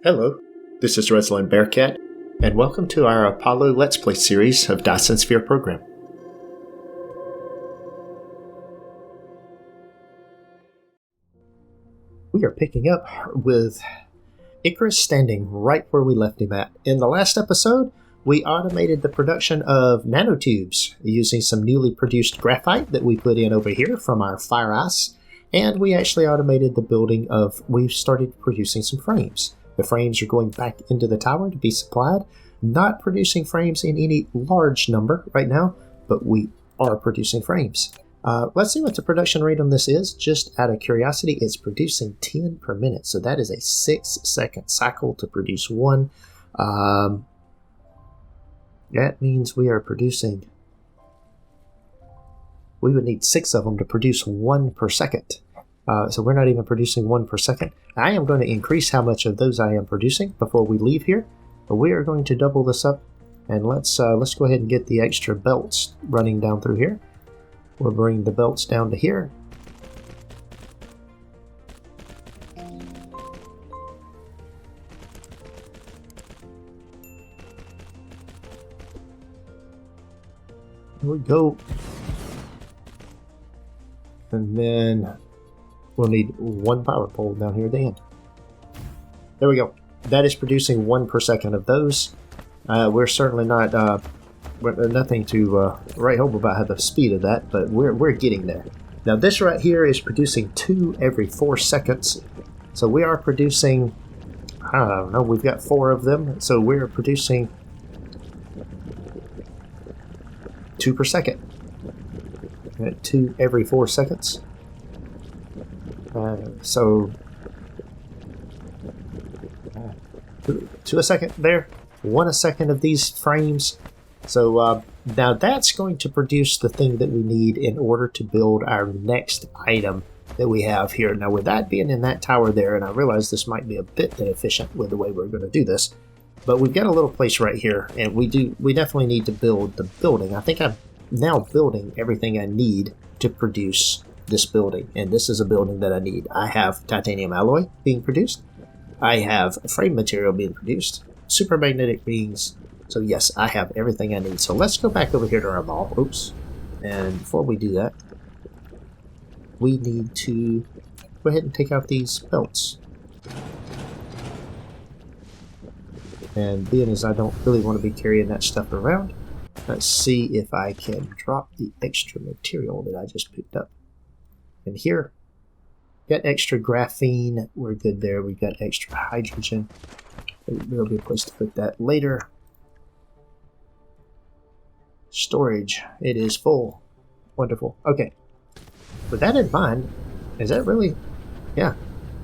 Hello, this is Resline Bearcat, and welcome to our Apollo Let's Play series of Dyson Sphere program. We are picking up with Icarus standing right where we left him at. In the last episode, we automated the production of nanotubes using some newly produced graphite that we put in over here from our fire ice, and we actually automated the building of, we've started producing some frames. The frames are going back into the tower to be supplied. Not producing frames in any large number right now, but we are producing frames. Let's see what the production rate on this is. Just out of curiosity, it's producing 10 per minute. So that is a 6-second cycle to produce one. That means we are producing... We would need 6 of them to produce 1 per second. So we're not even producing 1 per second. I am going to increase how much of those I am producing before we leave here. But we are going to double this up, and let's go ahead and get the extra belts running down through here. We'll bring the belts down to here. There we go. And then we'll need 1 power pole down here at the end. There we go. That is producing 1 per second of those. We're certainly not nothing to write home about the speed of that, but we're getting there. Now this right here is producing 2 every 4 seconds. So we are producing, I don't know, we've got 4 of them. So we're producing 2 per second. 2 every 4 seconds. So 2 a second there, 1 a second of these frames. So now that's going to produce the thing that we need in order to build our next item that we have here. Now with that being in that tower there, and I realize this might be a bit inefficient with the way we're going to do this, but we've got a little place right here, and we definitely need to build the building. I think I'm now building everything I need to produce this building, and this is a building that I need. I have titanium alloy being produced. I have frame material being produced. Super magnetic rings. So yes, I have everything I need. So let's go back over here to our ball. Oops. And before we do that, we need to go ahead and take out these belts. And being as I don't really want to be carrying that stuff around, let's see if I can drop the extra material that I just picked up. And here, got extra graphene. We're good there. We got extra hydrogen. There'll be a place to put that later. Storage. It is full. Wonderful. Okay. With that in mind, is that really... Yeah.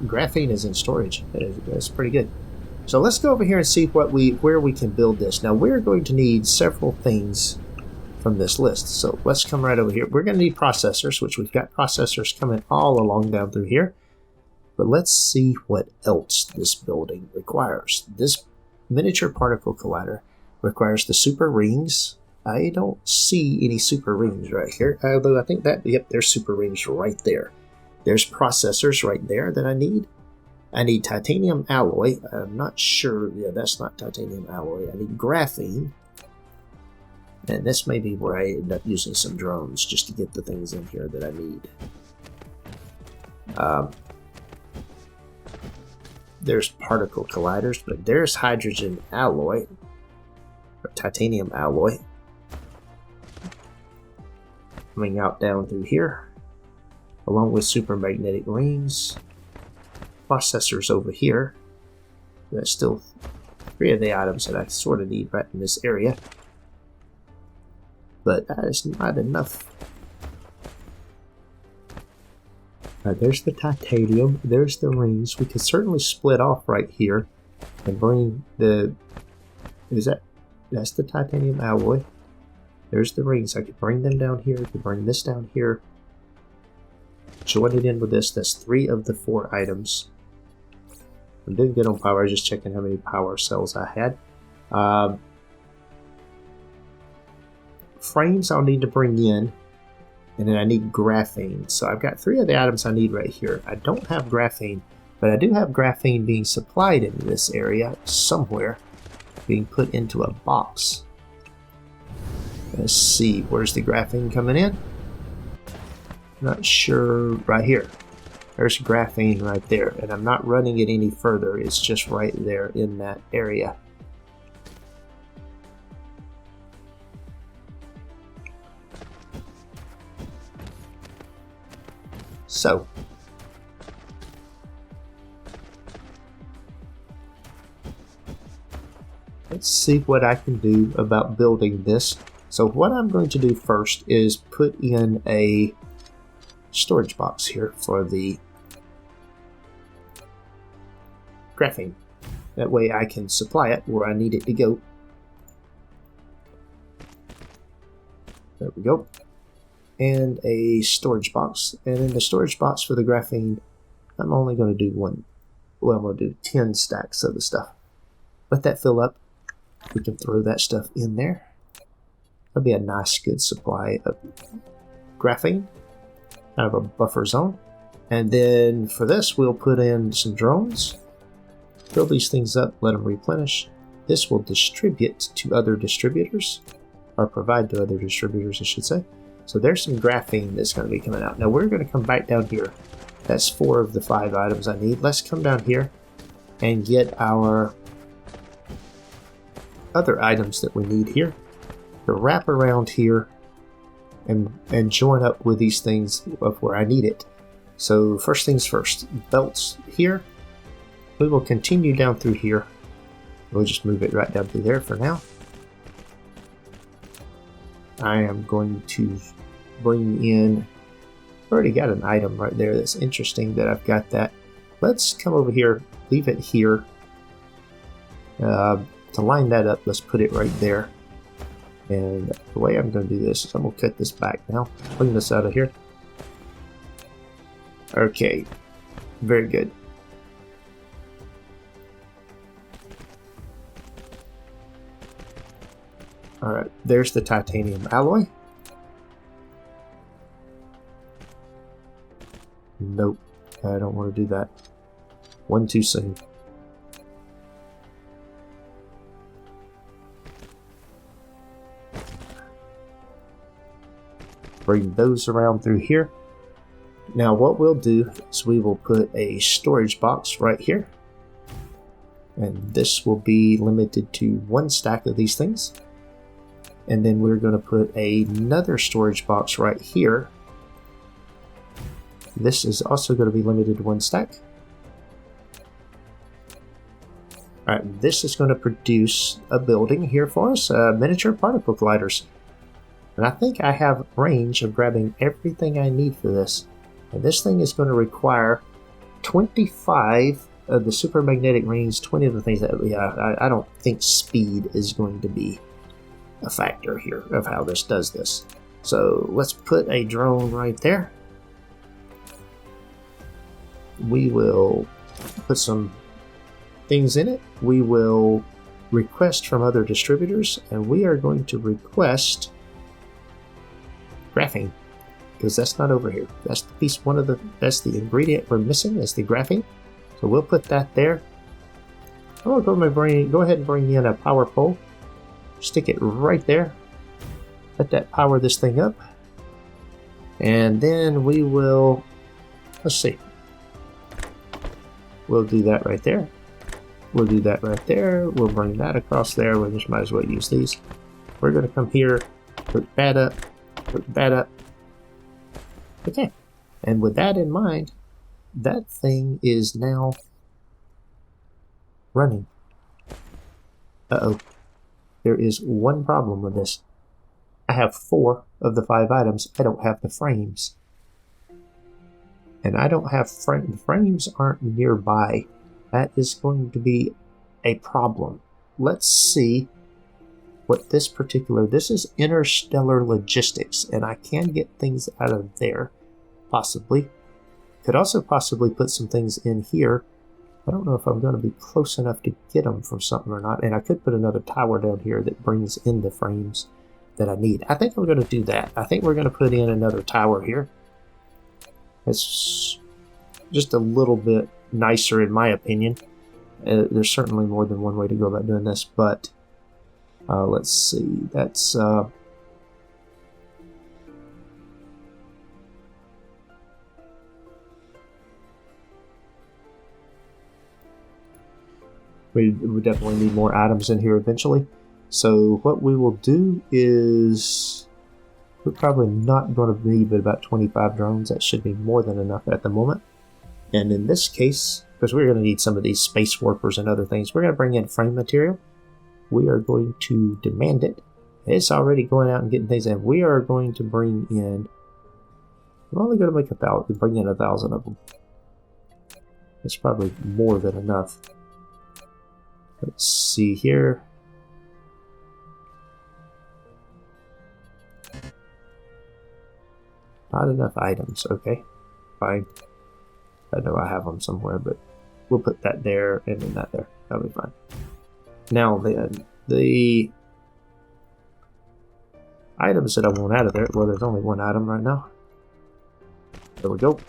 Graphene is in storage. That's pretty good. So let's go over here and see where we can build this. Now we're going to need several things from this list. So let's come right over here. We're going to need processors, which we've got processors coming all along down through here. But let's see what else this building requires. This miniature particle collider requires the super rings. I don't see any super rings right here, although I think that, yep, there's super rings right there. There's processors right there that I need. I need titanium alloy. I'm not sure. Yeah, that's not titanium alloy. I need graphene. And this may be where I end up using some drones just to get the things in here that I need. There's particle colliders, but there's hydrogen alloy, or titanium alloy, coming out down through here, along with super magnetic rings. Processors over here. There's still 3 of the items that I sort of need right in this area. But that is not enough. There's the titanium. There's the rings. We could certainly split off right here and bring the... That's the titanium alloy. There's the rings. I could bring them down here. I could bring this down here. Join it in with this. That's 3 of the 4 items. I'm doing good on power. Just checking how many power cells I had. Frames I'll need to bring in, and then I need graphene. So I've got 3 of the items I need right here. I don't have graphene But I do have graphene being supplied into this area somewhere, being put into a box. Let's see, where's the graphene coming in? Not sure. Right here. There's graphene right there, and I'm not running it any further. It's just right there in that area. So, let's see what I can do about building this. So what I'm going to do first is put in a storage box here for the graphene. That way I can supply it where I need it to go. There we go. And a storage box. And in the storage box for the graphene, I'm only going to do one. Well, I'm going to do 10 stacks of the stuff. Let that fill up. We can throw that stuff in there. That'll be a nice, good supply of graphene. Kind of a buffer zone. And then for this, we'll put in some drones. Fill these things up, let them replenish. This will distribute to other distributors. Or provide to other distributors, I should say. So there's some graphene that's going to be coming out. Now we're going to come back down here. That's 4 of the 5 items I need. Let's come down here and get our other items that we need here to wrap around here and join up with these things of where I need it. So first things first, belts here. We will continue down through here. We'll just move it right down through there for now. I am going to bring in, I've already got an item right there that's interesting that I've got that. Let's come over here, leave it here. To line that up, let's put it right there. And the way I'm going to do this is I'm going to cut this back now. Bring this out of here. Okay, very good. Alright, there's the titanium alloy. Nope, I don't want to do that. One too soon. Bring those around through here. Now what we'll do is we will put a storage box right here. And this will be limited to 1 stack of these things. And then we're going to put another storage box right here. This is also going to be limited to 1 stack. Alright, this is going to produce a building here for us, miniature particle gliders. And I think I have range of grabbing everything I need for this. And this thing is going to require 25 of the super magnetic rings, 20 of the things that, yeah, I don't think speed is going to be a factor here of how this does this. So let's put a drone right there. We will put some things in it. We will request from other distributors, and we are going to request graphene, because that's not over here. That's the piece, that's the ingredient we're missing, is the graphene. So we'll put that there. I'm going to go ahead and bring in a power pole. Stick it right there. Let that power this thing up. And then we will, let's see. We'll do that right there. We'll do that right there. We'll bring that across there. We just might as well use these. We're going to come here, put that up, put that up. Okay. And with that in mind, that thing is now running. Uh-oh. There is one problem with this. I have 4 of the 5 items. I don't have the frames. And I don't have the frames aren't nearby. That is going to be a problem. Let's see what this is interstellar logistics, and I can get things out of there, possibly. Could also possibly put some things in here. I don't know if I'm going to be close enough to get them from something or not, and I could put another tower down here that brings in the frames that I need. I think I'm going to do that. I think we're going to put in another tower here. It's just a little bit nicer in my opinion. There's certainly more than one way to go about doing this, but let's see. That's we definitely need more items in here eventually. So what we will do is we're probably not going to need but about 25 drones. That should be more than enough at the moment. And in this case, because we're going to need some of these space warpers and other things, we're going to bring in frame material. We are going to demand it. It's already going out and getting things in. We are going to bring in, we're only going to make 1,000, bring in 1,000 of them. It's probably more than enough. Let's see here. Not enough items. Okay, fine. I know I have them somewhere, but we'll put that there and then that there. That'll be fine. Now then, the items that I want out of there, well, there's only one item right now. There we go.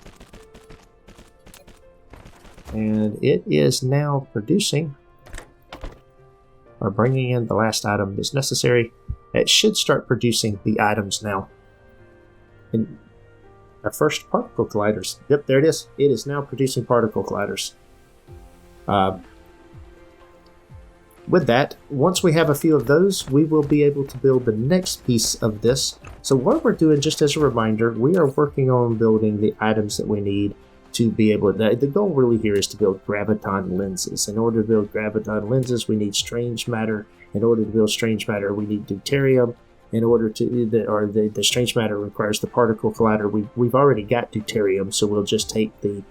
And it is now producing, or bringing in the last item that's necessary. It should start producing the items now. And our first particle colliders. Yep, there it is. It is now producing particle colliders. With that, once we have a few of those, we will be able to build the next piece of this. So what we're doing, just as a reminder, we are working on building the items that we need to be able to... The goal really here is to build graviton lenses. In order to build graviton lenses, we need strange matter. In order to build strange matter, we need deuterium. In order to, the strange matter requires the particle collider. We've already got deuterium, so we'll just take the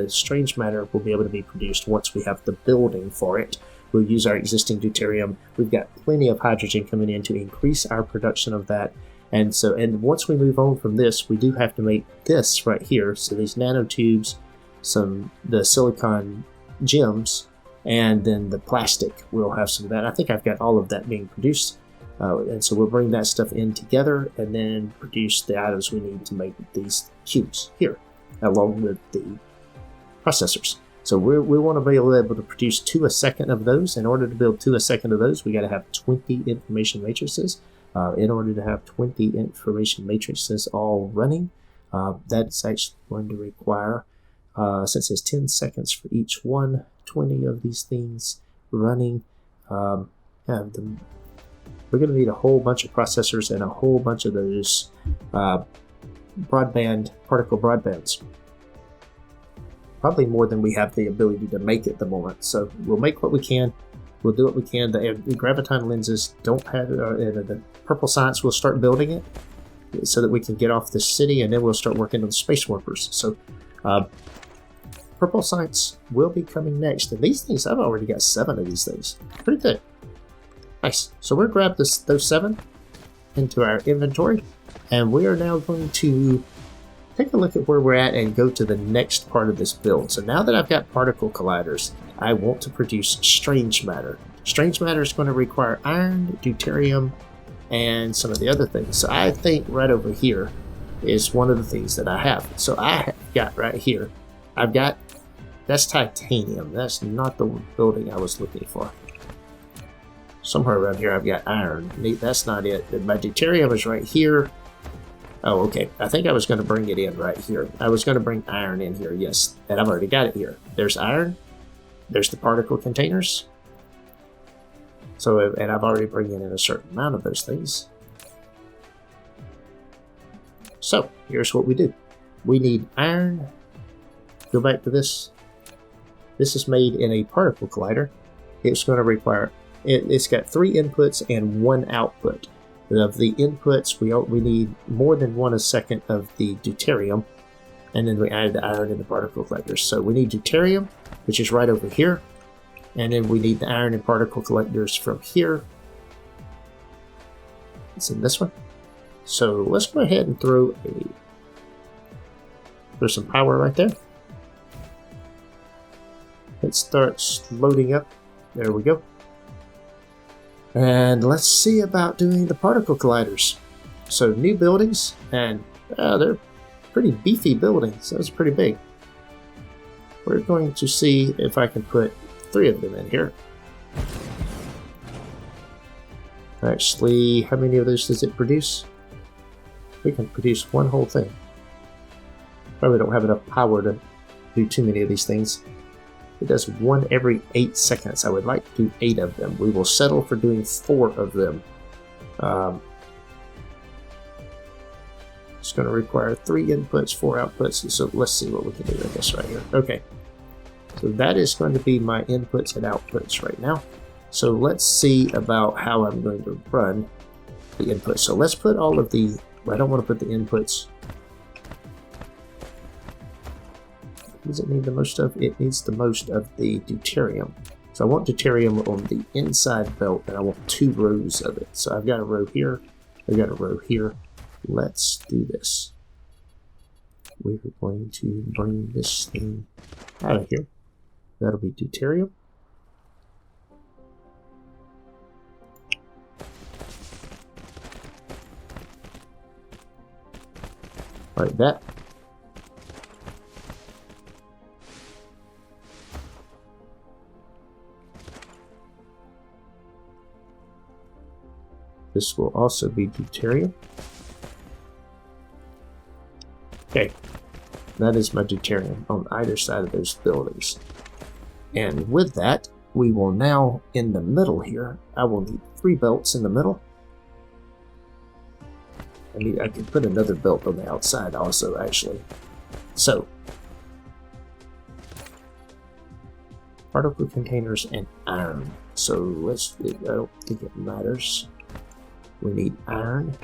strange matter will be able to be produced once we have the building for it. We'll use our existing deuterium. We've got plenty of hydrogen coming in to increase our production of that. And once we move on from this, we do have to make this right here. So these nanotubes, the silicon gems, and then the plastic. We'll have some of that. I think I've got all of that being produced. And so we'll bring that stuff in together and then produce the items we need to make these cubes here, along with the processors. So we want to be able to produce 2 a second of those. In order to build 2 a second of those, we got to have 20 information matrices. In order to have 20 information matrices all running, that's actually going to require, since it's 10 seconds for each one, 20 of these things running. We're going to need a whole bunch of processors and a whole bunch of those particle broadbands. Probably more than we have the ability to make at the moment. So we'll make what we can. We'll do what we can. The graviton lenses don't have the Purple Science will start building it so that we can get off this city, and then we'll start working on space warpers. So Purple Science will be coming next. And these things, I've already got 7 of these things. Pretty good. Nice. So we'll grab those 7 into our inventory, and we are now going to take a look at where we're at and go to the next part of this build. So now that I've got particle colliders, I want to produce strange matter. Strange matter is going to require iron, deuterium, and some of the other things. So I think right over here is one of the things that I have. So I have got right here, that's titanium. That's not the building I was looking for. Somewhere around here I've got iron. That's not it. My deuterium is right here. Oh, okay. I think I was going to bring it in right here. I was going to bring iron in here, yes. And I've already got it here. There's iron. There's the particle containers. So, and I've already brought in a certain amount of those things. So, here's what we do. We need iron. Go back to this. This is made in a particle collider. It's going to require... It's got 3 inputs and 1 output. Of the inputs, we need more than 1 a second of the deuterium, and then we added the iron and the particle collectors. So we need deuterium, which is right over here, and then we need the iron and particle collectors from here. It's in this one. So let's go ahead and throw some power right there. It starts loading up. There we go. And let's see about doing the particle colliders. So new buildings, and they're pretty beefy buildings. Those are pretty big. we're going to see if I can put 3 of them in here. Actually, how many of those does it produce? We can produce 1 whole thing. Probably don't have enough power to do too many of these things. It does 1 every 8 seconds. I would like to do 8 of them. We will settle for doing 4 of them. It's going to require 3 inputs, 4 outputs. So let's see what we can do with this right here. Okay. So that is going to be my inputs and outputs right now. So let's see about how I'm going to run the inputs. So let's put all of the... I don't want to put the inputs. Does it need the most of? It needs the most of the deuterium. So I want deuterium on the inside belt, and I want 2 rows of it. So I've got a row here. I've got a row here. Let's do this. We're going to bring this thing out of here. That'll be deuterium. Like that. This will also be deuterium. Okay, that is my deuterium on either side of those buildings. And with that, we will now, in the middle here, I will need 3 belts in the middle. I can put another belt on the outside also, actually. So, particle containers and iron. So I don't think it matters. We need iron.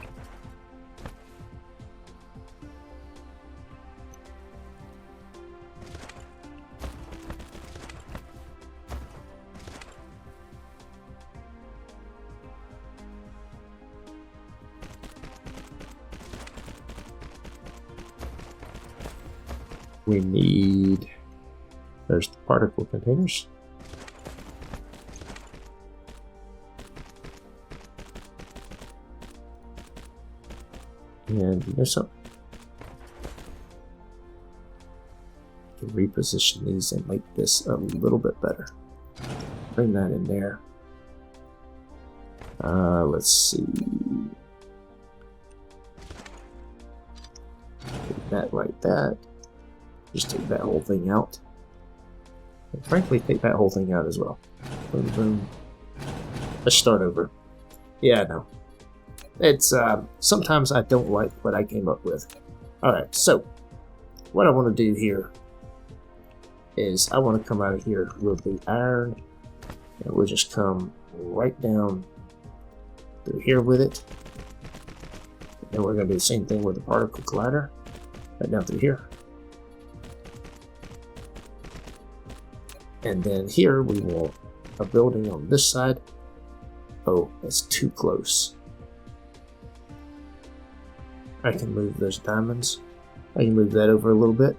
We need, there's the particle containers. And you know something? I can reposition these and make this a little bit better. Bring that in there. Let's see. Take that like that. Just take that whole thing out. And frankly, take that whole thing out as well. Boom, boom. Let's start over. Yeah, no. It's, sometimes I don't like what I came up with. Alright, so, what I want to do here is I want to come out of here with the iron, and we'll just come right down through here with it. And we're going to do the same thing with the particle collider, right down through here. And then here we want a building on this side. Oh, that's too close. I can move those diamonds. I can move that over a little bit.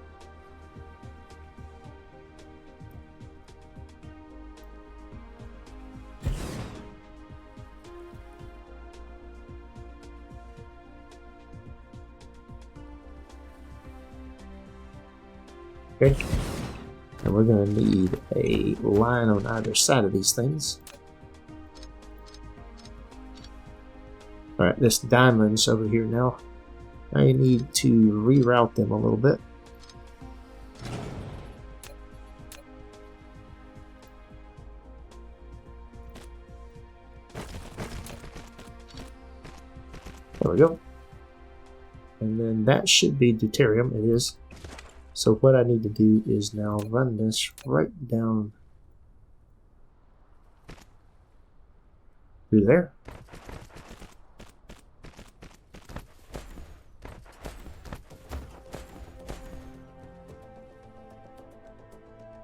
Okay. And we're going to need a line on either side of these things. Alright, this diamonds over here now. I need to reroute them a little bit. There we go. And then that should be deuterium. It is. So what I need to do is now run this right down through there.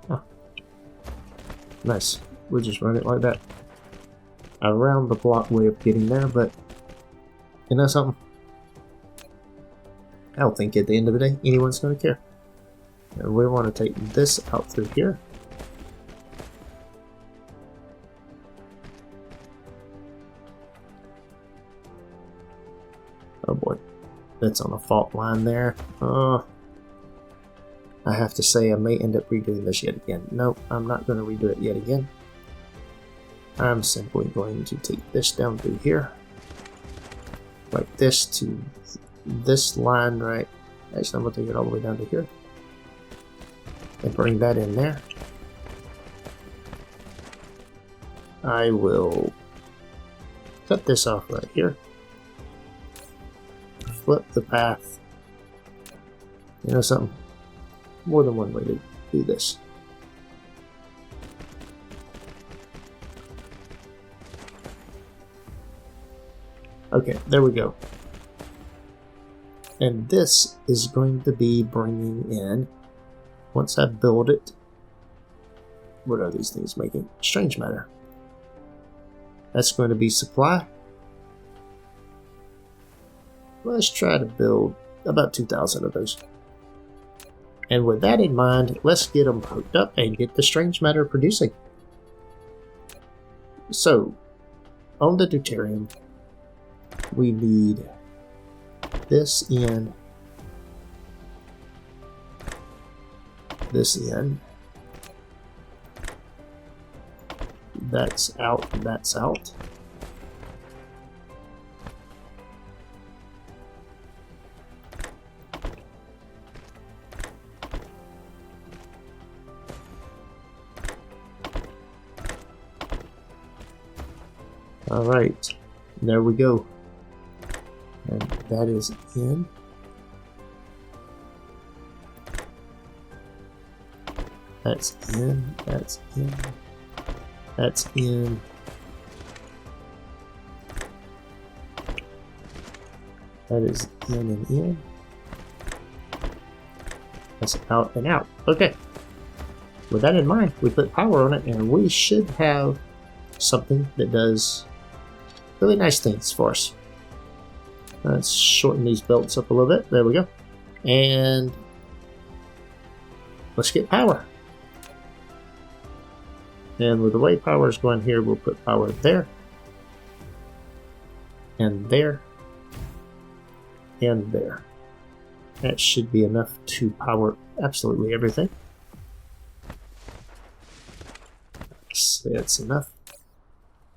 Oh. Nice. We'll just run it like that. Around the block way of getting there, but you know something? I don't think at the end of the day anyone's going to care. And we want to take this out through here. Oh boy, that's on a fault line there. I have to say I may end up redoing this yet again. No, I'm not going to redo it yet again. I'm simply going to take this down through here. Like this to this line right. Actually, I'm going to take it all the way down to here. And bring that in there. I will cut this off right here. Flip the path. You know something? More than one way to do this. Okay, there we go. And this is going to be bringing in, once I build it, what are these things making? Strange matter. That's going to be supply. Let's try to build about 2,000 of those. And with that in mind, let's get them hooked up and get the strange matter producing. So, on the deuterium, we need this in, this in, that's out, and that's out. All right, there we go. And that is in. That's in, that's in, that's in. That is in and in. That's out and out. Okay. With that in mind, we put power on it and we should have something that does really nice things for us. Let's shorten these belts up a little bit. There we go. And let's get power. And with the way power is going here, we'll put power there. And there. And there. That should be enough to power absolutely everything. So that's enough.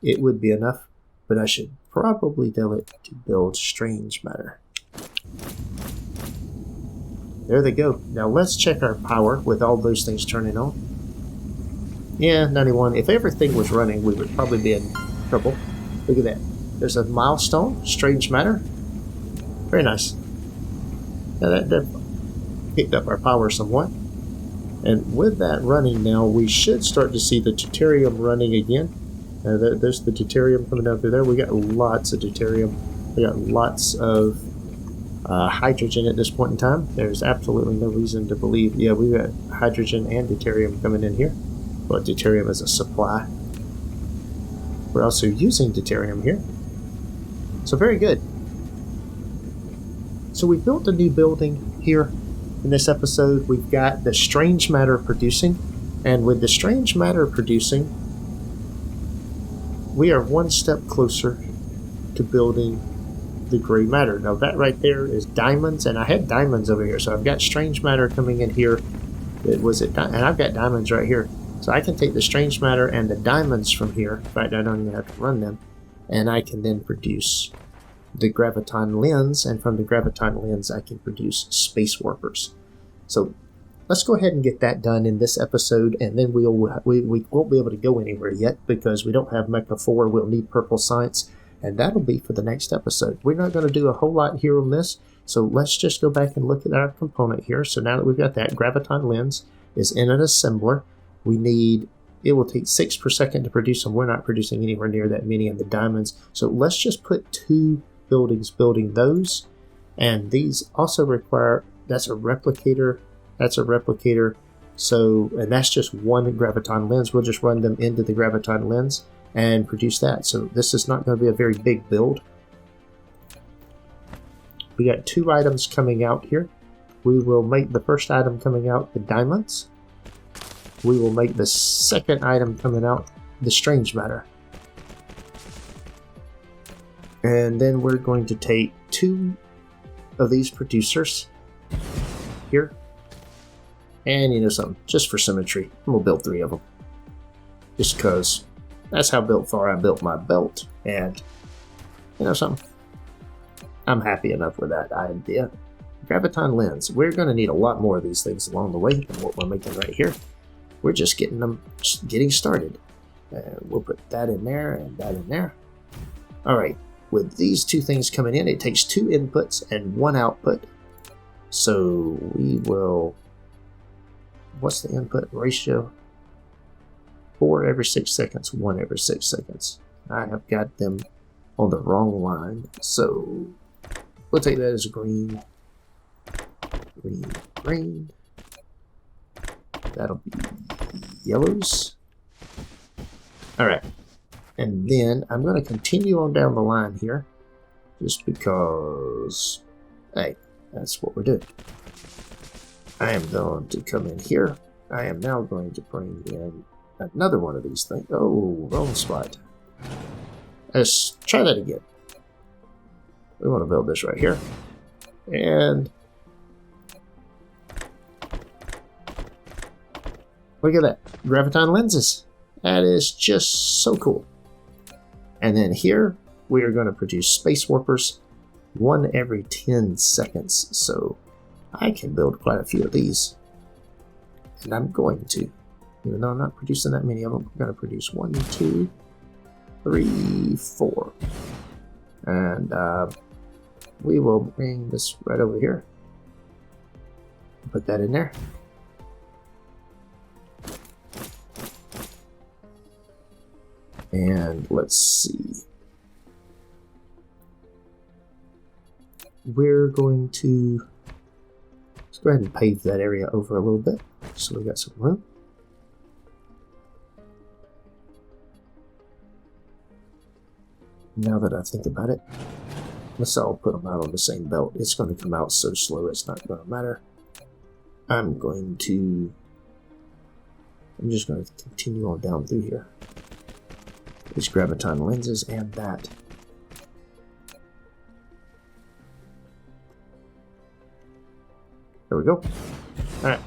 It would be enough, but I should probably tell it to build strange matter. There they go. Now let's check our power with all those things turning on. Yeah, 91. If everything was running, we would probably be in trouble. Look at that. There's a milestone, strange matter. Very nice. Now that picked up our power somewhat. And with that running now, we should start to see the deuterium running again. There's the deuterium coming down through there. We got lots of deuterium. We got lots of hydrogen at this point in time. There's absolutely no reason to believe. Yeah, we got hydrogen and deuterium coming in here. But deuterium is a supply. We're also using deuterium here. So very good. So we built a new building here in this episode. We've got the strange matter producing. And with the strange matter producing, we are one step closer to building the gray matter. Now that right there is diamonds, and I had diamonds over here. So I've got strange matter coming in here. And I've got diamonds right here. So I can take the strange matter and the diamonds from here. In fact, I don't even have to run them. And I can then produce the graviton lens. And from the graviton lens, I can produce space warpers. So let's go ahead and get that done in this episode. And then we won't be able to go anywhere yet because we don't have Mecha 4. We'll need Purple Science. And that'll be for the next episode. We're not going to do a whole lot here on this. So let's just go back and look at our component here. So now that we've got that, graviton lens is in an assembler. It will take 6 per second to produce them. We're not producing anywhere near that many in the diamonds. So let's just put 2 buildings building those. And these also require, that's a replicator. So, and that's just one graviton lens. We'll just run them into the graviton lens and produce that. So this is not going to be a very big build. We got 2 items coming out here. We will make the first item coming out the diamonds. We will make the second item coming out the strange matter. And then we're going to take 2 of these producers here. And you know something, just for symmetry, I'm gonna build 3 of them. Just because that's how built for I built my belt. And you know something, I'm happy enough with that idea. Graviton lens. We're going to need a lot more of these things along the way than what we're making right here. We're just getting started. We'll put that in there and that in there. All right. With these 2 things coming in, it takes 2 inputs and 1 output. So we will. What's the input ratio? 4 every 6 seconds, 1 every 6 seconds. I have got them on the wrong line, so we'll take that as green, green, green. That'll be yellows. All right, and then I'm going to continue on down the line here, just because, hey, that's what we're doing. I am going to come in here. I am now going to bring in another one of these things. Oh, wrong spot. Let's try that again. We want to build this right here. And look at that. Graviton lenses. That is just so cool. And then here, we are going to produce space warpers 1 every 10 seconds. So I can build quite a few of these. And I'm going to. Even though I'm not producing that many of them, I'm going to produce 1, 2, 3, 4. And we will bring this right over here. Put that in there. And let's see. We're going to, let's go ahead and pave that area over a little bit so we got some room. Now that I think about it, let's all put them out on the same belt. It's going to come out so slow it's not going to matter. I'm just going to continue on down through here. These graviton lenses and that. There we go. Alright.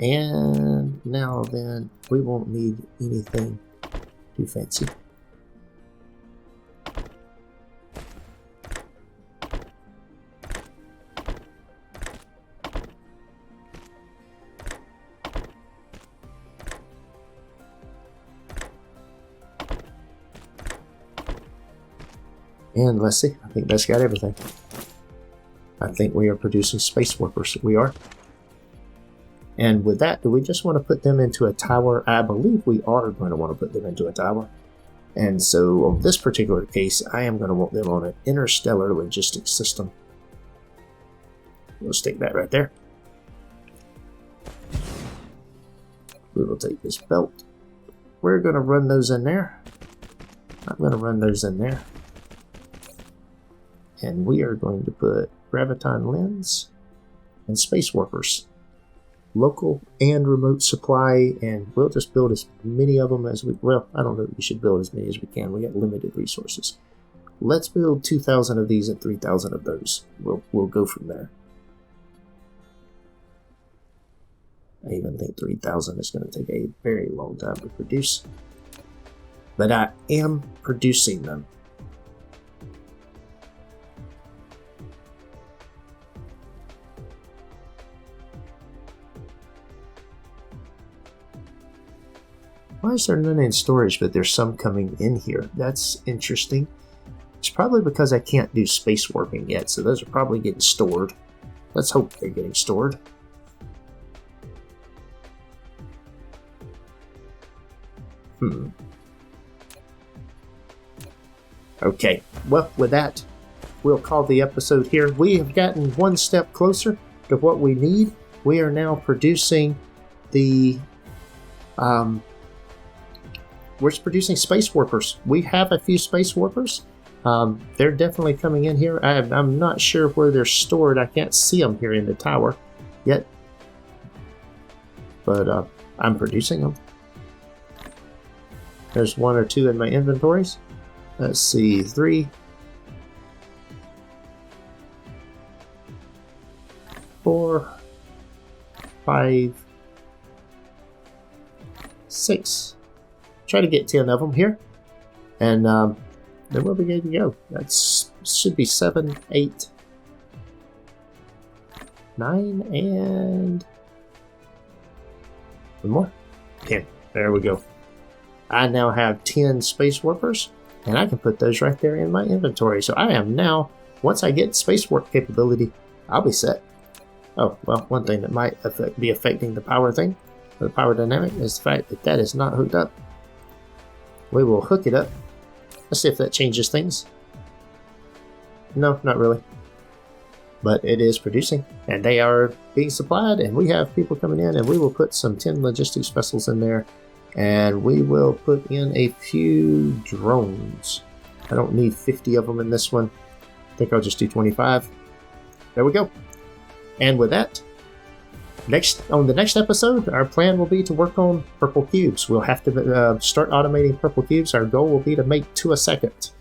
And now then, we won't need anything too fancy. And let's see, I think that's got everything. I think we are producing space warpers. We are. And with that, do we just want to put them into a tower? I believe we are going to want to put them into a tower. And so, in this particular case, I am going to want them on an interstellar logistics system. We'll stick that right there. We will take this belt. We're going to run those in there. I'm going to run those in there. And we are going to put graviton lens and space warpers. Local and remote supply, and we'll just build as many of them as we, well, I don't know if we should build as many as we can. We got limited resources. Let's build 2,000 of these and 3,000 of those. We'll go from there. I even think 3,000 is going to take a very long time to produce. But I am producing them. Why is there none in storage, but there's some coming in here? That's interesting. It's probably because I can't do space warping yet, so those are probably getting stored. Let's hope they're getting stored. Okay, well, with that, we'll call the episode here. We have gotten one step closer to what we need. We are now producing the... we're producing space warpers. We have a few space warpers. They're definitely coming in here. I'm not sure where they're stored. I can't see them here in the tower yet. But I'm producing them. There's 1 or 2 in my inventories. Let's see, 3, 4, 5, 6. Try to get 10 of them here. And then we'll be good to go. That should be 7, 8, 9, and 1 more. 10. There we go. I now have 10 Space Warpers, and I can put those right there in my inventory. So I am now, once I get Space Warp capability, I'll be set. Oh, well, one thing that might be affecting the power thing, the power dynamic, is the fact that that is not hooked up. We will hook it up. Let's see if that changes things. No, not really. But it is producing, and they are being supplied, and we have people coming in, and we will put some 10 logistics vessels in there, and we will put in a few drones. I don't need 50 of them in this one. I think I'll just do 25. There we go. And with that, on the next episode, our plan will be to work on purple cubes. We'll have to start automating purple cubes. Our goal will be to make 2 a second.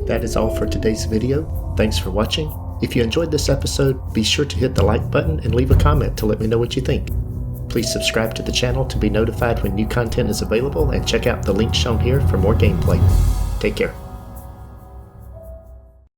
That is all for today's video. Thanks for watching. If you enjoyed this episode, be sure to hit the like button and leave a comment to let me know what you think. Please subscribe to the channel to be notified when new content is available, and check out the link shown here for more gameplay. Take care.